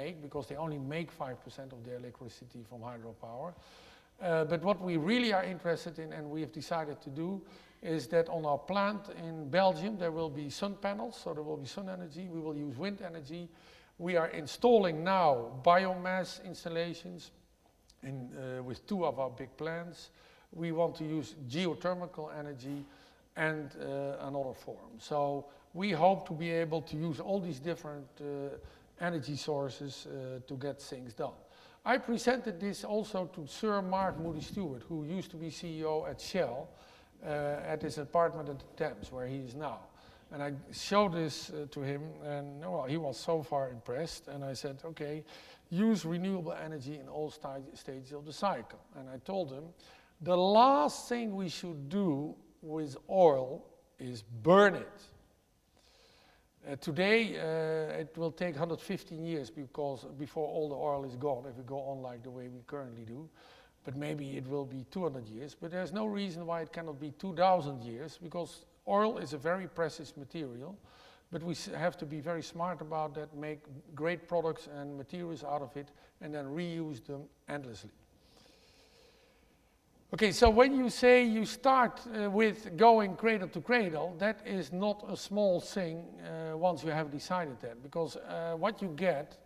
make, because they only make 5% of their electricity from hydropower. But what we really are interested in, and we have decided to do, is that on our plant in Belgium there will be sun panels, so there will be sun energy. We will use wind energy. We are installing now biomass installations with 2 of our big plants. We want to use geothermal energy and another form. So we hope to be able to use all these different energy sources to get things done. I presented this also to Sir Mark Moody Stewart, who used to be CEO at Shell, at his apartment at the Thames, where he is now. And I showed this to him, and well, he was so far impressed. And I said, okay, use renewable energy in all stages of the cycle. And I told him, the last thing we should do with oil is burn it. Today, it will take 115 years before all the oil is gone, if we go on like the way we currently do. But maybe it will be 200 years. But there's no reason why it cannot be 2,000 years, because oil is a very precious material. But we have to be very smart about that, make great products and materials out of it, and then reuse them endlessly. Okay, so when you say you start with going cradle to cradle, that is not a small thing once you have decided that, because what you get,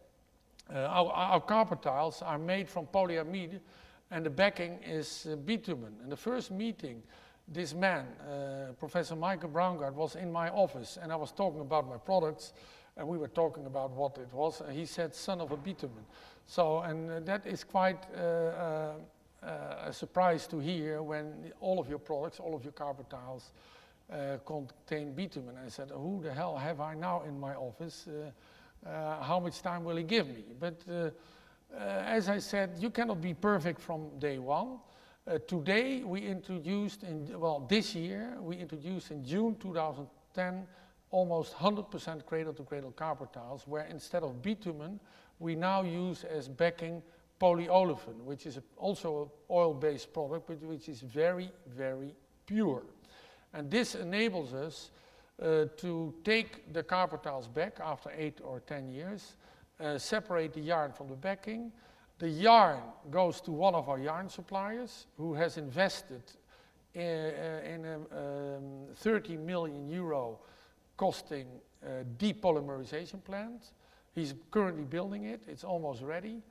our carpet tiles are made from polyamide, and the backing is bitumen. In the first meeting, this man, Professor Michael Braungart, was in my office, and I was talking about my products, and we were talking about what it was, and he said, son of a bitumen. So, and that is quite a surprise to hear when all of your products, all of your carpet tiles contain bitumen. I said, who the hell have I now in my office? How much time will he give me? But as I said, you cannot be perfect from day one. Today we introduced, this year, we introduced in June 2010 almost 100% cradle-to-cradle carpet tiles, where instead of bitumen, we now use as backing polyolefin, which is also an oil-based product, but which is very, very pure. And this enables us to take the carpet tiles back after 8 or 10 years, separate the yarn from the backing. The yarn goes to one of our yarn suppliers who has invested in a 30 million euro costing depolymerization plant. He's currently building it, it's almost ready.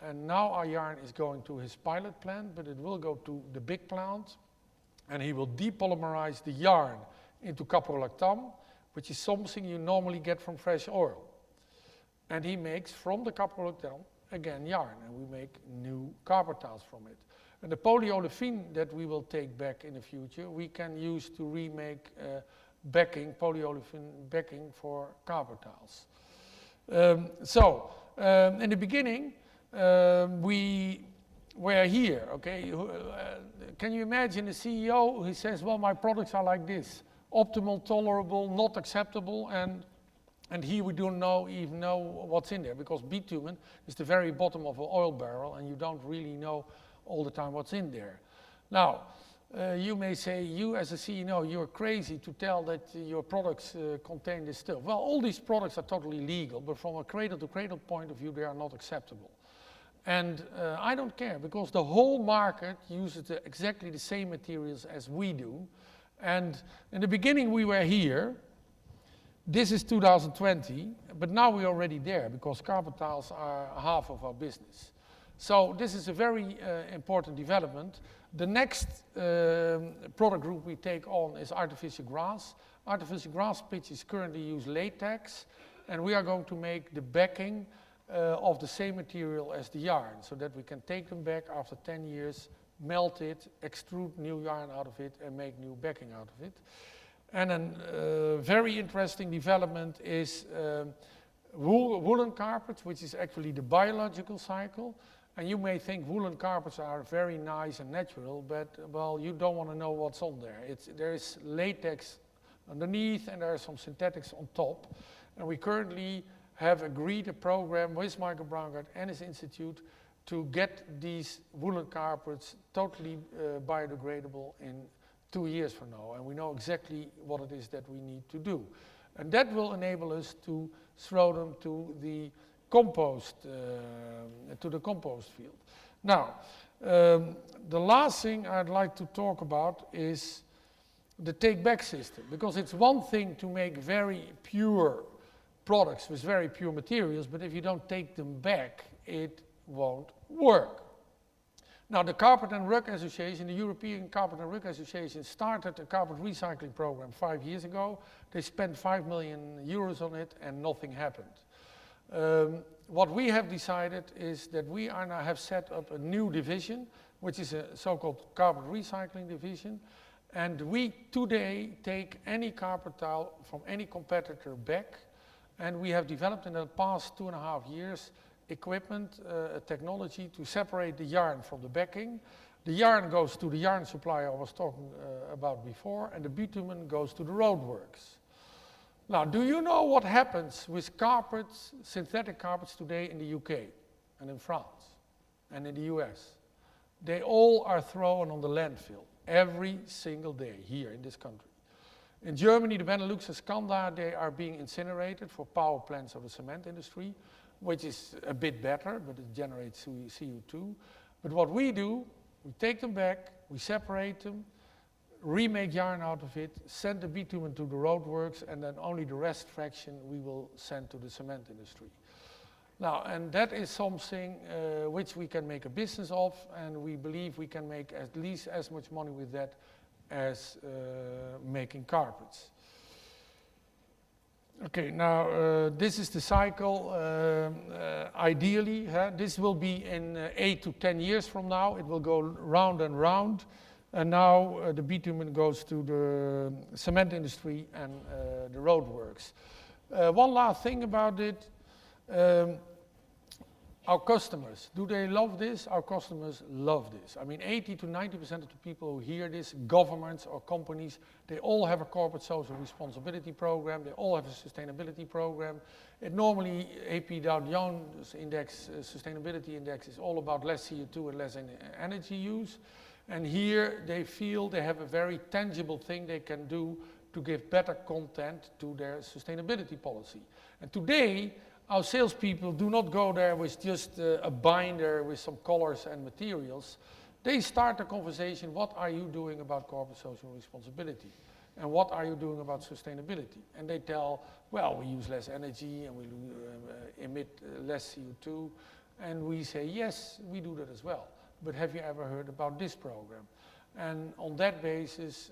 And now our yarn is going to his pilot plant, but it will go to the big plant. And he will depolymerize the yarn into caprolactam, which is something you normally get from fresh oil. And he makes from the caprolactam, again, yarn, and we make new carpet tiles from it. And the polyolefin that we will take back in the future, we can use to remake backing, polyolefin backing for carpet tiles. In the beginning, we were here, okay? Can you imagine a CEO who says, well, my products are like this, optimal, tolerable, not acceptable, and here we don't even know what's in there, because bitumen is the very bottom of an oil barrel, and you don't really know all the time what's in there. Now, you may say, you as a CEO, you're crazy to tell that your products contain this stuff. Well, all these products are totally legal, but from a cradle-to-cradle point of view, they are not acceptable. And I don't care, because the whole market uses exactly the same materials as we do. And in the beginning, we were here. This is 2020, but now we're already there, because carpet tiles are half of our business. So this is a very important development. The next product group we take on is artificial grass. Artificial grass pitches currently use latex, and we are going to make the backing of the same material as the yarn, so that we can take them back after 10 years, melt it, extrude new yarn out of it, and make new backing out of it. And a very interesting development is woolen carpets, which is actually the biological cycle. And you may think woolen carpets are very nice and natural, but well, you don't want to know what's on there. There is latex underneath, and there are some synthetics on top. And we currently have agreed a program with Michael Braungart and his institute to get these woolen carpets totally biodegradable in 2 years from now, and we know exactly what it is that we need to do. And that will enable us to throw them to the compost field. Now, the last thing I'd like to talk about is the take-back system, because it's one thing to make very pure products with very pure materials, but if you don't take them back, it won't work. Now, the Carpet and Rug Association, the European Carpet and Rug Association, started a carpet recycling program 5 years ago. They spent 5 million euros on it and nothing happened. What we have decided is that we now have set up a new division, which is a so-called carpet recycling division. And we today take any carpet tile from any competitor back. And we have developed in the past 2.5 years equipment, technology to separate the yarn from the backing. The yarn goes to the yarn supplier I was talking about before, and the bitumen goes to the roadworks. Now, do you know what happens with carpets, synthetic carpets today in the UK and in France and in the US? They all are thrown on the landfill every single day here in this country. In Germany, the Benelux and Scanda, they are being incinerated for power plants of the cement industry, which is a bit better, but it generates CO2. But what we do, we take them back, we separate them, remake yarn out of it, send the bitumen to the roadworks, and then only the rest fraction we will send to the cement industry. Now, and that is something which we can make a business of, and we believe we can make at least as much money with that as making carpets. Okay, now this is the cycle. Ideally, this will be in 8 to 10 years from now. It will go round and round. And now the bitumen goes to the cement industry and the roadworks. One last thing about it. Our customers, do they love this? Our customers love this. I mean, 80 to 90% of the people who hear this, governments or companies, they all have a corporate social responsibility program. They all have a sustainability program. It normally, AP Dow Jones Index, Sustainability Index is all about less CO2 and less energy use. And here they feel they have a very tangible thing they can do to give better content to their sustainability policy. And today, our salespeople do not go there with just a binder with some colors and materials. They start the conversation, what are you doing about corporate social responsibility? And what are you doing about sustainability? And they tell, well, we use less energy and we emit less CO2. And we say, yes, we do that as well. But have you ever heard about this program? And on that basis,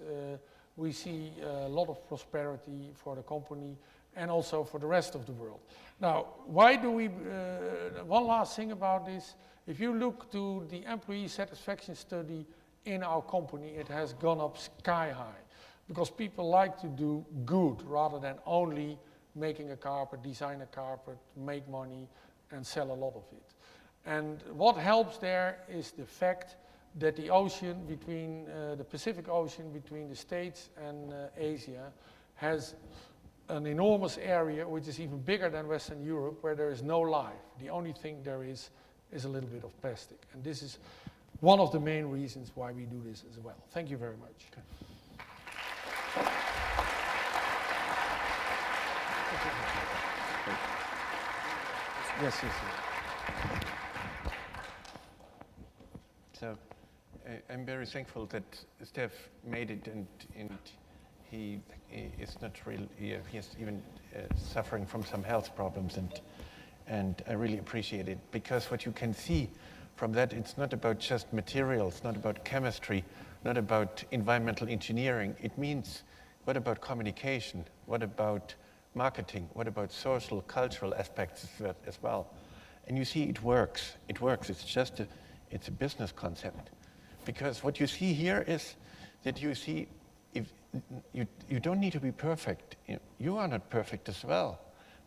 we see a lot of prosperity for the company and also for the rest of the world. Now, why do we, one last thing about this, if you look to the employee satisfaction study in our company, it has gone up sky high, because people like to do good rather than only making a carpet, design a carpet, make money, and sell a lot of it. And what helps there is the fact that the ocean between, the Pacific Ocean between the States and Asia has an enormous area which is even bigger than Western Europe, where there is no life. The only thing there is a little bit of plastic. And this is one of the main reasons why we do this as well. Thank you very much. Okay. Yes, yes, yes. So I'm very thankful that Steph made it, and he is not really, he's even suffering from some health problems, and I really appreciate it, because what you can see from that, it's not about just materials, not about chemistry, not about environmental engineering. It means, what about communication? What about marketing? What about social, cultural aspects as well? And you see it works. It works. It's just it's a business concept. Because what you see here is that you see, if you don't need to be perfect. You are not perfect as well.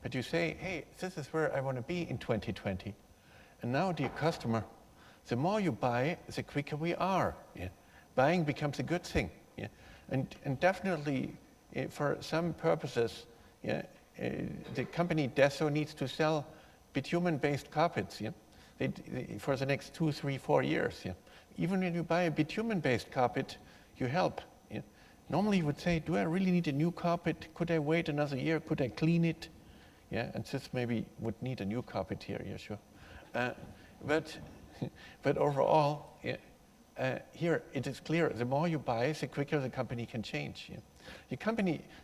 But you say, hey, this is where I want to be in 2020. And now, dear customer, the more you buy, the quicker we are. Yeah? Buying becomes a good thing. Yeah? And definitely, for some purposes, yeah, the company Deso needs to sell bitumen-based carpets. Yeah? For the next 2, 3, 4 years. Yeah? Even when you buy a bitumen-based carpet, you help. Yeah? Normally you would say, do I really need a new carpet? Could I wait another year? Could I clean it? Yeah, and this maybe would need a new carpet here, yeah, sure. But but overall, yeah, here it is clear, the more you buy, the quicker the company can change. Yeah?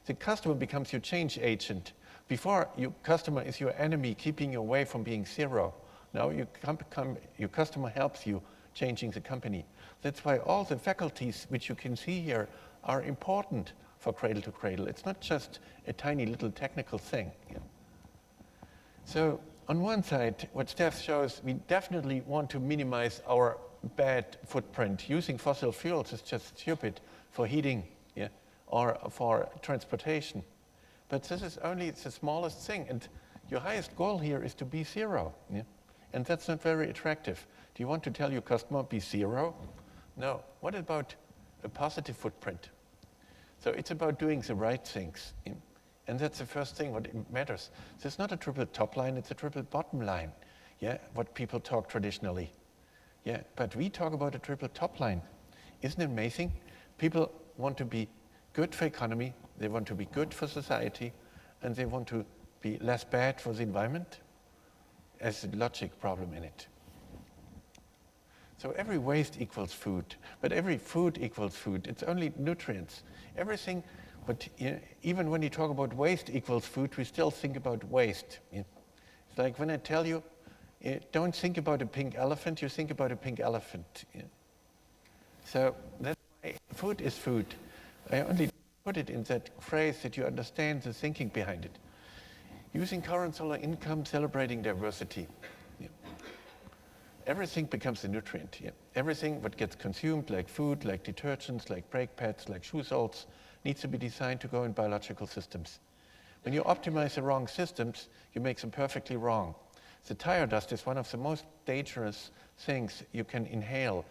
The customer becomes your change agent. Before, your customer is your enemy, keeping you away from being zero. Now your customer helps you changing the company. That's why all the faculties which you can see here are important for Cradle to Cradle. It's not just a tiny little technical thing. Yeah? So on one side, what Steph shows, we definitely want to minimize our bad footprint. Using fossil fuels is just stupid for heating, yeah, or for transportation. But this is only the smallest thing. And your highest goal here is to be zero. Yeah? And that's not very attractive. Do you want to tell your customer, be zero? No. What about a positive footprint? So it's about doing the right things. Yeah? And that's the first thing what matters. So it's not a triple top line, it's a triple bottom line. Yeah, what people talk traditionally. Yeah, but we talk about a triple top line. Isn't it amazing? People want to be good for economy, they want to be good for society, and they want to be less bad for the environment. There's a logic problem in it. So every waste equals food, but every food equals food. It's only nutrients. Everything, but even when you talk about waste equals food, we still think about waste. Yeah? It's like when I tell you, don't think about a pink elephant, you think about a pink elephant. Yeah? So that's why food is food. I only put it in that phrase that you understand the thinking behind it. Using current solar income, celebrating diversity. Yeah. Everything becomes a nutrient. Yeah. Everything what gets consumed, like food, like detergents, like brake pads, like shoe soles, needs to be designed to go in biological systems. When you optimize the wrong systems, you make them perfectly wrong. The tire dust is one of the most dangerous things you can inhale.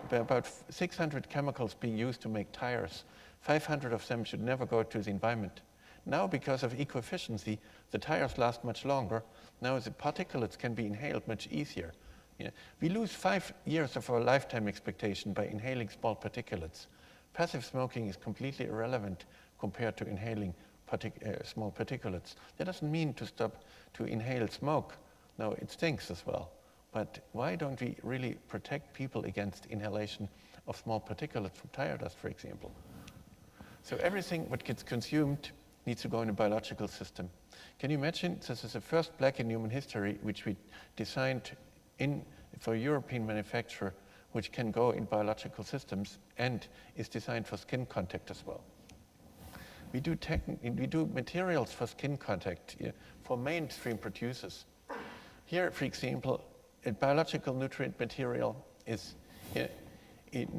There are about 600 chemicals being used to make tires. 500 of them should never go to the environment. Now, because of eco-efficiency, the tires last much longer. Now the particulates can be inhaled much easier. Yeah. We lose 5 years of our lifetime expectation by inhaling small particulates. Passive smoking is completely irrelevant compared to inhaling small particulates. That doesn't mean to stop to inhale smoke. No, it stinks as well. But why don't we really protect people against inhalation of small particulates from tire dust, for example? So everything what gets consumed needs to go in a biological system. Can you imagine, this is the first black in human history which we designed for European manufacturer, which can go in biological systems and is designed for skin contact as well. We do materials for skin contact, yeah, for mainstream producers. Here, for example, a biological nutrient material is,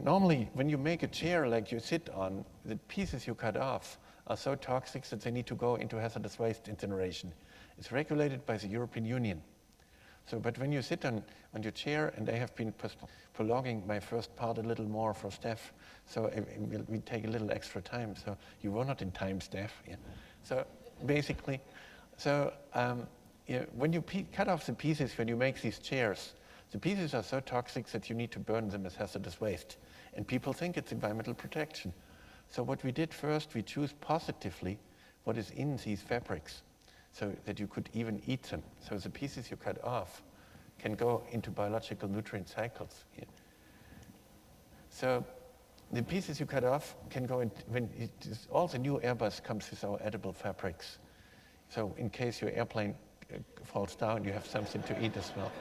normally when you make a chair like you sit on, the pieces you cut off are so toxic that they need to go into hazardous waste incineration. It's regulated by the European Union. So, but when you sit on your chair, and I have been prolonging my first part a little more for Steph, so we take a little extra time. So you were not in time, Steph. Yeah. So basically, when you cut off the pieces, when you make these chairs, the pieces are so toxic that you need to burn them as hazardous waste. And people think it's environmental protection. So what we did first, we choose positively what is in these fabrics, so that you could even eat them. So the pieces you cut off can go into biological nutrient cycles. Yeah. So the pieces you cut off can go in, all the new Airbus comes with our edible fabrics. So in case your airplane falls down, you have something to eat as well.